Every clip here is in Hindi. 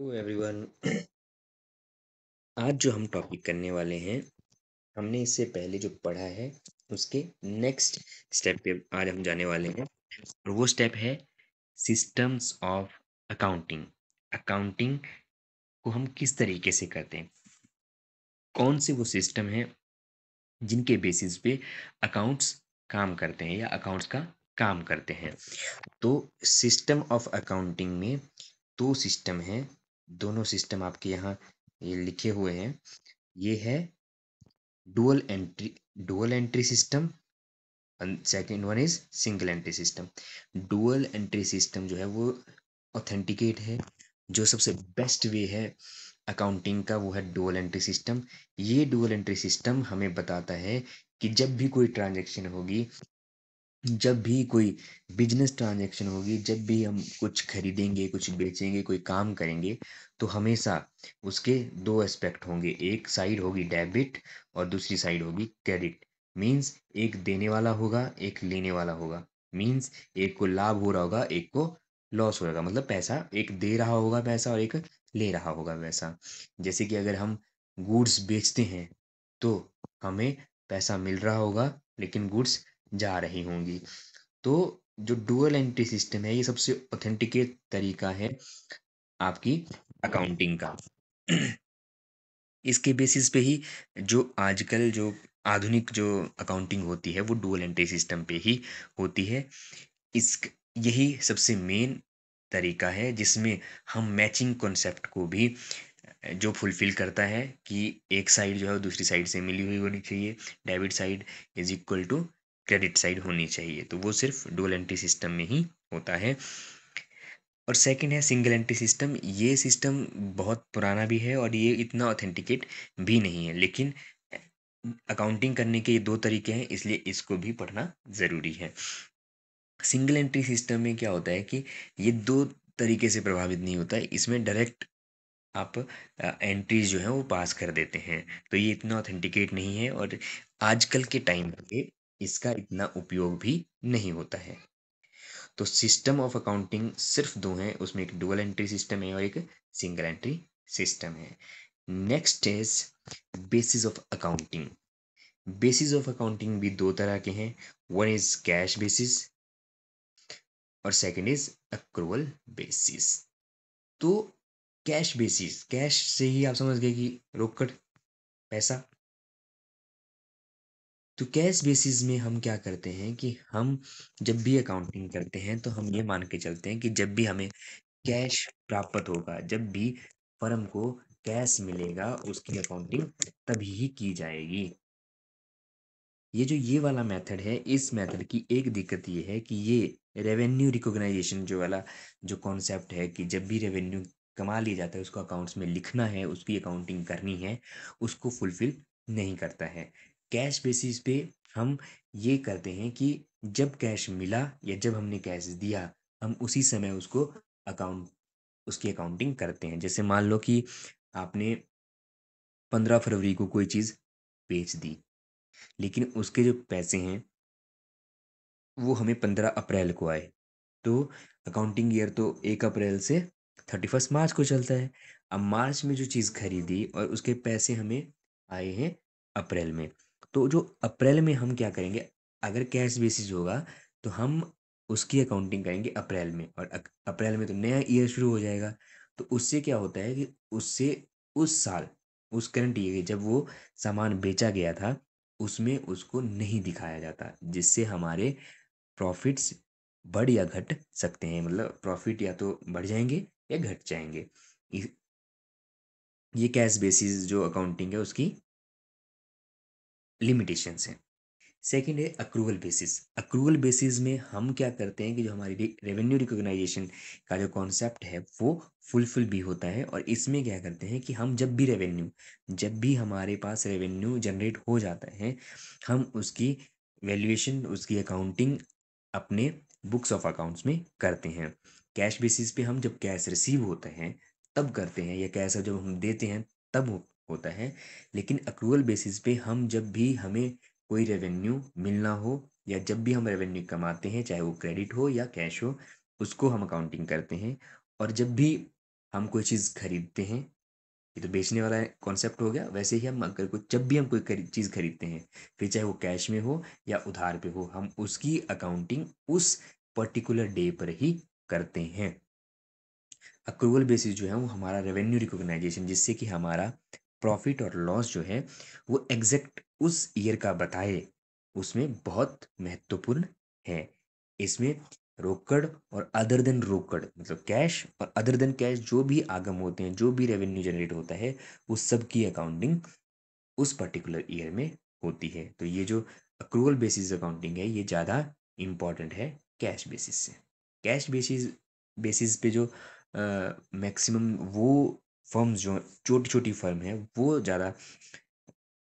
Hello everyone. आज जो हम टॉपिक करने वाले हैं, हमने इससे पहले जो पढ़ा है उसके नेक्स्ट स्टेप पे आज हम जाने वाले हैं। और वो स्टेप है सिस्टम्स ऑफ अकाउंटिंग। अकाउंटिंग को हम किस तरीके से करते हैं, कौन से वो सिस्टम हैं जिनके बेसिस पे अकाउंट्स काम करते हैं या अकाउंट्स का काम करते हैं। तो सिस्टम ऑफ अकाउंटिंग में दो सिस्टम हैं। दोनों सिस्टम आपके यहाँ ये लिखे हुए हैं। ये है dual entry system and second one is single entry system. Dual entry system जो है वो ऑथेंटिकेट है। जो सबसे बेस्ट वे है अकाउंटिंग का वो है डुअल एंट्री सिस्टम। ये डुअल एंट्री सिस्टम हमें बताता है कि जब भी कोई ट्रांजैक्शन होगी, जब भी कोई बिजनेस ट्रांजैक्शन होगी, जब भी हम कुछ खरीदेंगे, कुछ बेचेंगे, कोई काम करेंगे, तो हमेशा उसके दो एस्पेक्ट होंगे। एक साइड होगी डेबिट और दूसरी साइड होगी क्रेडिट। मीन्स एक देने वाला होगा, एक लेने वाला होगा। मीन्स एक को लाभ हो रहा होगा, एक को लॉस हो रहा होगा। मतलब पैसा एक दे रहा होगा पैसा और एक ले रहा होगा पैसा। जैसे कि अगर हम गुड्स बेचते हैं तो हमें पैसा मिल रहा होगा, लेकिन गुड्स जा रही होंगी। तो जो डुअल एंट्री सिस्टम है ये सबसे ऑथेंटिकेट तरीका है आपकी अकाउंटिंग का। इसके बेसिस पे ही जो आजकल जो आधुनिक जो अकाउंटिंग होती है वो डुअल एंट्री सिस्टम पे ही होती है। इस यही सबसे मेन तरीका है जिसमें हम मैचिंग कॉन्सेप्ट को भी जो फुलफिल करता है कि एक साइड जो है वो दूसरी साइड से मिली हुई होनी चाहिए। Debit side is equal to credit side होनी चाहिए। तो वो सिर्फ डुअल एंट्री सिस्टम में ही होता है। और सेकंड है सिंगल एंट्री सिस्टम। ये सिस्टम बहुत पुराना भी है और ये इतना ऑथेंटिकेट भी नहीं है, लेकिन अकाउंटिंग करने के ये दो तरीके हैं, इसलिए इसको भी पढ़ना ज़रूरी है। सिंगल एंट्री सिस्टम में क्या होता है कि ये दो तरीके से प्रभावित नहीं होता है। इसमें डायरेक्ट आप एंट्रीज जो है वो पास कर देते हैं, तो ये इतना ऑथेंटिकेट नहीं है और आजकल के टाइम पे इसका इतना उपयोग भी नहीं होता है। तो सिस्टम ऑफ अकाउंटिंग सिर्फ दो हैं, उसमें एक डुअल एंट्री सिस्टम है और एक सिंगल एंट्री सिस्टम है। Next is basis of accounting. Basis of accounting भी दो तरह के हैं। वन इज कैश बेसिस और सेकंड इज अक्रूवल बेसिस। तो कैश बेसिस, कैश से ही आप समझ गए कि रोकड़ पैसा। तो कैश बेसिस में हम क्या करते हैं कि हम जब भी अकाउंटिंग करते हैं तो हम ये मान के चलते हैं कि जब भी हमें कैश प्राप्त होगा, जब भी फर्म को कैश मिलेगा, उसकी अकाउंटिंग तभी ही की जाएगी। ये वाला मेथड है, इस मेथड की एक दिक्कत ये है कि ये रेवेन्यू रिकॉग्नाइजेशन जो वाला जो कॉन्सेप्ट है कि जब भी रेवेन्यू कमा लिया जाता है उसको अकाउंट्स में लिखना है, उसकी अकाउंटिंग करनी है, उसको फुलफिल नहीं करता है। कैश बेसिस पे हम ये करते हैं कि जब कैश मिला या जब हमने कैश दिया, हम उसी समय उसको अकाउंट उसकी अकाउंटिंग करते हैं। जैसे मान लो कि आपने 15 फरवरी को कोई चीज़ बेच दी, लेकिन उसके जो पैसे हैं वो हमें 15 अप्रैल को आए। तो अकाउंटिंग ईयर तो 1 अप्रैल से 31 मार्च को चलता है। अब मार्च में जो चीज़ खरीदी और उसके पैसे हमें आए हैं अप्रैल में। तो जो अप्रैल में हम क्या करेंगे, अगर कैश बेसिस होगा तो हम उसकी अकाउंटिंग करेंगे अप्रैल में, और अप्रैल में तो नया ईयर शुरू हो जाएगा। तो उससे क्या होता है कि उससे उस साल, उस करंट ईयर जब वो सामान बेचा गया था उसमें उसको नहीं दिखाया जाता, जिससे हमारे प्रॉफिट्स बढ़ या घट सकते हैं। मतलब प्रॉफिट या तो बढ़ जाएंगे या घट जाएंगे। इस- ये कैश बेसिस जो अकाउंटिंग है उसकी लिमिटेशंस हैं। सेकंड है अक्रूवल बेसिस। अक्रूवल बेसिस में हम क्या करते हैं कि जो हमारी रेवेन्यू रिकॉग्नाइजेशन का जो कॉन्सेप्ट है वो फुलफिल भी होता है। और इसमें क्या करते हैं कि हम जब भी हमारे पास रेवेन्यू जनरेट हो जाता है, हम उसकी वैल्यूएशन, उसकी अकाउंटिंग अपने बुक्स ऑफ अकाउंट्स में करते हैं। कैश बेसिस पे हम जब कैश रिसीव होते हैं तब करते हैं, या कैश जब हम देते हैं तब होता है। लेकिन अक्रूवल बेसिस पे हम जब भी हमें कोई रेवेन्यू मिलना हो या जब भी हम रेवेन्यू कमाते हैं, चाहे वो क्रेडिट हो या कैश हो, उसको हम अकाउंटिंग करते हैं। और जब भी हम कोई चीज़ खरीदते हैं, ये तो बेचने वाला कॉन्सेप्ट हो गया। वैसे ही हम अगर कोई जब भी हम कोई चीज़ खरीदते हैं, फिर चाहे वो कैश में हो या उधार पे हो, हम उसकी अकाउंटिंग उस पर्टिकुलर डे पर ही करते हैं। अक्रूवल बेसिस जो है वो हमारा रेवेन्यू रिकॉग्नाइजेशन, जिससे कि हमारा प्रॉफिट और लॉस जो है वो एग्जैक्ट उस ईयर का बताए, उसमें बहुत महत्वपूर्ण है। इसमें रोकड़ और अदर देन रोकड़, मतलब कैश और अदर देन कैश जो भी आगम होते हैं, जो भी रेवेन्यू जनरेट होता है, उस सब की अकाउंटिंग उस पर्टिकुलर ईयर में होती है। तो ये जो अक्रूवल बेसिस अकाउंटिंग है ये ज़्यादा इम्पॉर्टेंट है कैश बेसिस से। कैश बेसिस बेसिस पे जो मैक्सिमम वो फर्म्स जो छोटी छोटी फर्म है वो ज़्यादा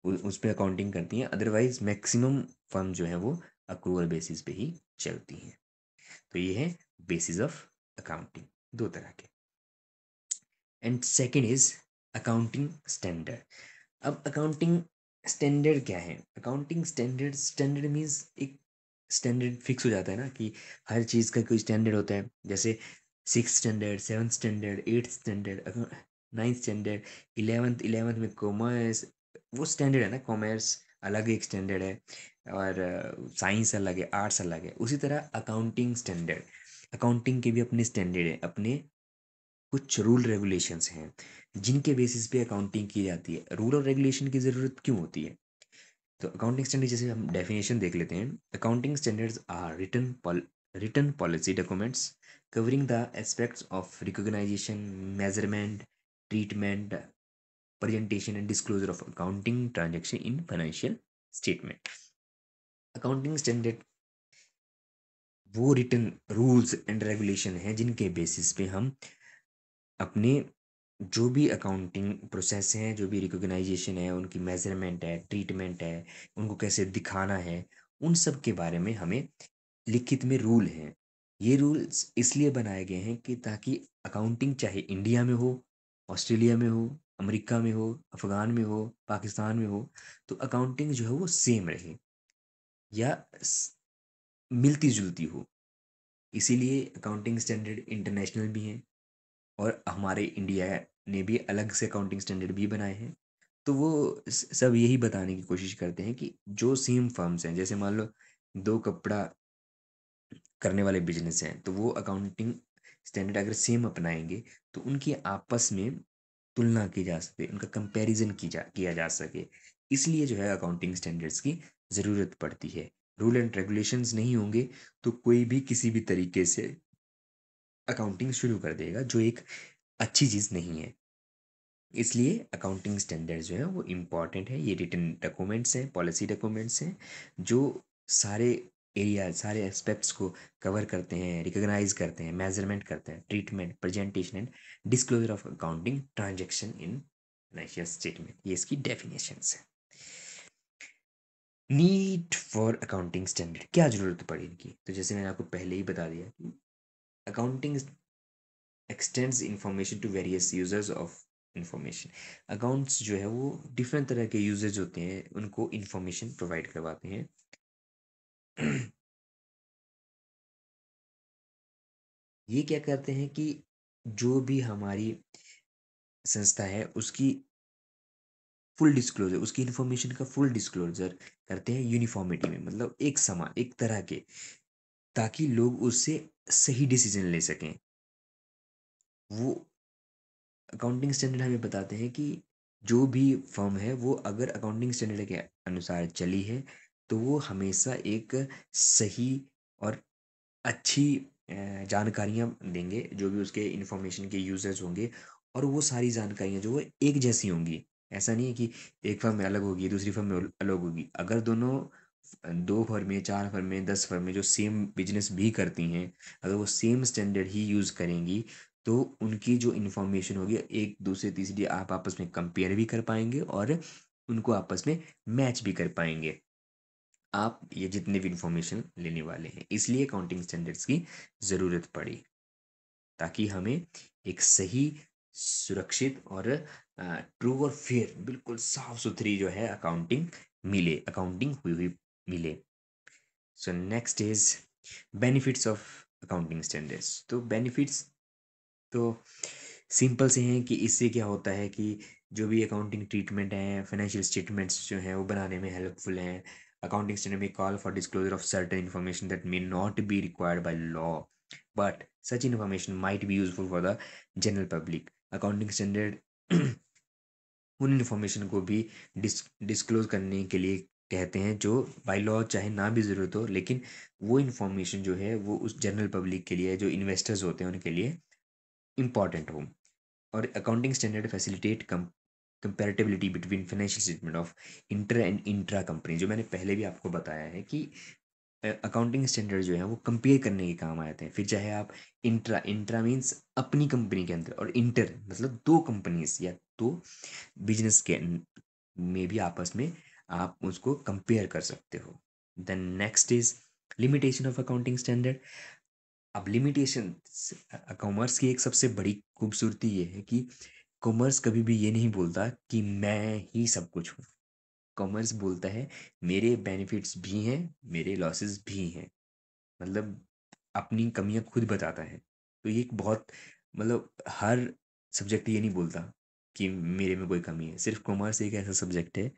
उस पर अकाउंटिंग करती हैं, अदरवाइज मैक्सिमम फर्म जो है वो अक्रूवल बेसिस पे ही चलती हैं। तो ये है बेसिस ऑफ अकाउंटिंग, दो तरह के। And second is accounting standard. अब अकाउंटिंग स्टैंडर्ड क्या है? अकाउंटिंग स्टैंडर्ड, स्टैंडर्ड मीन्स एक स्टैंडर्ड फिक्स हो जाता है ना, कि हर चीज़ का कोई स्टैंडर्ड होता है। जैसे six standard, seventh standard, eighth standard, ninth standard, eleventh eleventh में कॉमर्स, वो स्टैंडर्ड है ना। कॉमर्स अलग एक स्टैंडर्ड है, और साइंस अलग है, आर्ट्स अलग है। उसी तरह अकाउंटिंग स्टैंडर्ड, अकाउंटिंग के भी अपने स्टैंडर्ड है, अपने कुछ रूल रेगुलेशंस हैं जिनके बेसिस पे अकाउंटिंग की जाती है। रूल और रेगुलेशन की ज़रूरत क्यों होती है? तो अकाउंटिंग स्टैंडर्ड, जैसे हम डेफिनेशन देख लेते हैं। Accounting standards are written policy documents covering the aspects of recognisation, measurement, treatment, presentation and disclosure of accounting transaction in financial statement। Accounting standard वो रिटन रूल्स एंड रेगुलेशन हैं जिनके बेसिस पे हम अपने जो भी अकाउंटिंग प्रोसेस हैं, जो भी रिकॉग्नाइजेशन है, उनकी मेजरमेंट है, ट्रीटमेंट है, उनको कैसे दिखाना है, उन सब के बारे में हमें लिखित में रूल हैं। ये रूल्स इसलिए बनाए गए हैं कि ताकि अकाउंटिंग चाहे इंडिया में हो, ऑस्ट्रेलिया में हो, अमेरिका में हो, अफ़गान में हो, पाकिस्तान में हो, तो अकाउंटिंग जो है वो सेम रहे या मिलती जुलती हो। इसीलिए अकाउंटिंग स्टैंडर्ड इंटरनेशनल भी हैं, और हमारे इंडिया ने भी अलग से अकाउंटिंग स्टैंडर्ड भी बनाए हैं। तो वो सब यही बताने की कोशिश करते हैं कि जो सेम फर्म्स हैं, जैसे मान लो दो कपड़ा करने वाले बिजनेस हैं, तो वो अकाउंटिंग स्टैंडर्ड अगर सेम अपनाएंगे तो उनकी आपस में तुलना की जा सके, उनका कंपैरिजन किया जा सके। इसलिए जो है अकाउंटिंग स्टैंडर्ड्स की ज़रूरत पड़ती है। रूल एंड रेगुलेशंस नहीं होंगे तो कोई भी किसी भी तरीके से अकाउंटिंग शुरू कर देगा, जो एक अच्छी चीज़ नहीं है। इसलिए अकाउंटिंग स्टैंडर्ड जो है वो इम्पॉर्टेंट है। ये रिटन डॉक्यूमेंट्स हैं, पॉलिसी डॉक्यूमेंट्स हैं, जो सारे एरिया, सारे एस्पेक्ट्स को कवर करते हैं, रिकॉग्नाइज करते हैं, मेजरमेंट करते हैं, treatment, presentation and disclosure of accounting transaction in financial statement, ये इसकी डेफिनेशंस है। नीड फॉर अकाउंटिंग स्टैंडर्ड, क्या ज़रूरत पड़ी इनकी? तो जैसे मैंने आपको पहले ही बता दिया कि accounting extends information to various users of information. Accounts जो है वो डिफरेंट तरह के यूजर्स होते हैं, उनको इंफॉर्मेशन प्रोवाइड करवाते हैं। ये क्या करते हैं कि जो भी हमारी संस्था है उसकी फुल डिस्क्लोजर, उसकी इंफॉर्मेशन का फुल डिस्क्लोजर करते हैं यूनिफॉर्मिटी में, मतलब एक समान, एक तरह के, ताकि लोग उससे सही डिसीजन ले सकें। वो अकाउंटिंग स्टैंडर्ड हमें बताते हैं कि जो भी फर्म है वो अगर अकाउंटिंग स्टैंडर्ड के अनुसार चली है तो वो हमेशा एक सही और अच्छी जानकारियाँ देंगे, जो भी उसके इंफॉर्मेशन के यूजर्स होंगे, और वो सारी जानकारियाँ जो वो एक जैसी होंगी। ऐसा नहीं है कि एक फर्म में अलग होगी, दूसरी फर्म में अलग होगी। अगर दोनों दो फर्में, चार फर्में, 10 फर्में जो सेम बिजनेस भी करती हैं, अगर वो सेम स्टैंडर्ड ही यूज़ करेंगी, तो उनकी जो इन्फॉर्मेशन होगी एक दूसरे तीसरी आप आपस में कंपेयर भी कर पाएंगे और उनको आपस में मैच भी कर पाएंगे, आप ये जितने भी इंफॉर्मेशन लेने वाले हैं। इसलिए अकाउंटिंग स्टैंडर्ड्स की ज़रूरत पड़ी, ताकि हमें एक सही, सुरक्षित और ट्रू और फेयर, बिल्कुल साफ सुथरी जो है अकाउंटिंग मिले, अकाउंटिंग हुई हुई मिले। So next is benefits of accounting standards. तो बेनिफिट्स, तो सिंपल से हैं कि इससे क्या होता है कि जो भी अकाउंटिंग ट्रीटमेंट है, फाइनेंशियल स्टेटमेंट्स जो हैं वो बनाने में हेल्पफुल हैं। अकाउंटिंग स्टैंडर्ड में call for disclosure of certain information that may not be required by law, but such information might be useful for the general public. Accounting standard उन इन्फॉर्मेशन को भी डिस्क्लोज करने के लिए कहते हैं जो बाय लॉ चाहे ना भी ज़रूरत हो, लेकिन वो इन्फॉर्मेशन जो है वो उस जनरल पब्लिक के लिए, जो इन्वेस्टर्स होते हैं उनके लिए इम्पॉर्टेंट हो। और accounting standard facilitate comparability between financial statement of inter and intra company. जो मैंने पहले भी आपको बताया है कि अकाउंटिंग स्टैंडर्ड जो है वो कंपेयर करने के काम आते हैं। फिर चाहे आप इंट्रा, इंट्रा मीन्स अपनी कंपनी के अंदर, और इंटर मतलब दो कंपनीज या दो बिजनेस के में भी आपस में आप उसको कंपेयर कर सकते हो। Then next is limitation of accounting standard. अब लिमिटेशन, कॉमर्स की एक सबसे बड़ी खूबसूरती ये है कि कॉमर्स कभी भी ये नहीं बोलता कि मैं ही सब कुछ हूँ। कॉमर्स बोलता है मेरे बेनिफिट्स भी हैं, मेरे लॉसेस भी हैं। मतलब अपनी कमियां खुद बताता है। तो ये एक बहुत, मतलब हर सब्जेक्ट ये नहीं बोलता कि मेरे में कोई कमी है। सिर्फ कॉमर्स एक ऐसा सब्जेक्ट है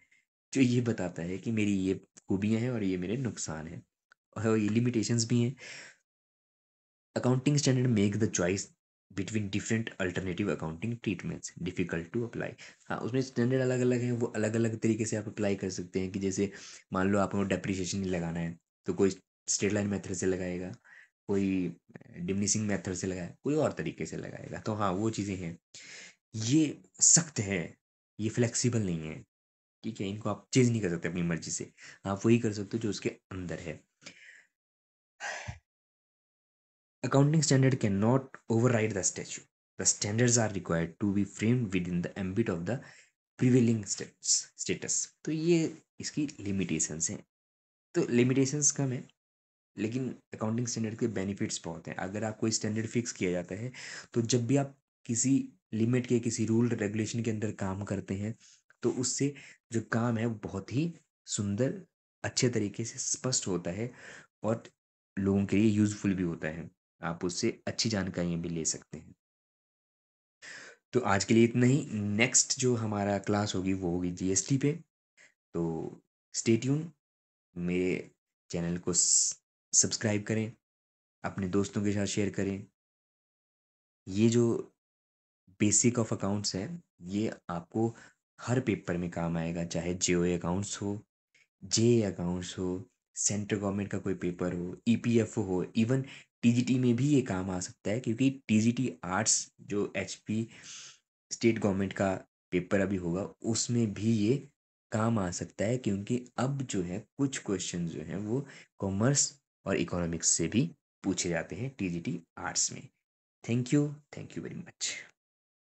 जो ये बताता है कि मेरी ये खूबियां हैं और ये मेरे नुकसान हैं, और ये लिमिटेशंस भी हैं। Accounting standard make the choice between different alternative accounting treatments difficult to apply. हाँ, उसमें स्टैंडर्ड अलग अलग है, वो अलग अलग तरीके से आप अप्लाई कर सकते हैं। कि जैसे मान लो आपको डेप्रिसिएशन नहीं लगाना है तो कोई स्ट्रेट लाइन मेथड से लगाएगा, कोई डिमिनिशिंग मेथड से लगाएगा, कोई और तरीके से लगाएगा। तो हाँ, वो चीज़ें हैं। ये सख्त है, ये फ्लेक्सिबल नहीं है। ठीक है, इनको आप चेंज नहीं कर सकते अपनी मर्जी से। आप वही कर सकते हो जो उसके अंदर है। Accounting standard cannot override the statute. The standards are required to be framed within the ambit of the prevailing status. तो ये इसकी लिमिटेशंस हैं। तो लिमिटेशंस कम है, लेकिन अकाउंटिंग स्टैंडर्ड के बेनिफिट्स बहुत हैं। अगर आप कोई स्टैंडर्ड फिक्स किया जाता है तो जब भी आप किसी लिमिट के, किसी रूल रेगुलेशन के अंदर काम करते हैं, तो उससे जो काम है वो बहुत ही सुंदर, अच्छे तरीके से स्पष्ट होता है, और लोगों के लिए यूजफुल भी होता है। आप उससे अच्छी जानकारियाँ भी ले सकते हैं। तो आज के लिए इतना ही। नेक्स्ट जो हमारा क्लास होगी वो होगी जीएसटी पे। तो स्टे ट्यून, मेरे चैनल को सब्सक्राइब करें, अपने दोस्तों के साथ शेयर करें। ये जो बेसिक ऑफ अकाउंट्स है, ये आपको हर पेपर में काम आएगा, चाहे जेओए अकाउंट्स हो, जे अकाउंट्स हो, सेंट्रल गवर्नमेंट का कोई पेपर हो, ईपीएफओ हो, इवन टीजीटी में भी ये काम आ सकता है। क्योंकि टीजीटी आर्ट्स जो एचपी स्टेट गवर्नमेंट का पेपर अभी होगा, उसमें भी ये काम आ सकता है। क्योंकि अब जो है कुछ क्वेश्चन जो हैं वो कॉमर्स और इकोनॉमिक्स से भी पूछे जाते हैं टीजीटी आर्ट्स में। Thank you very much.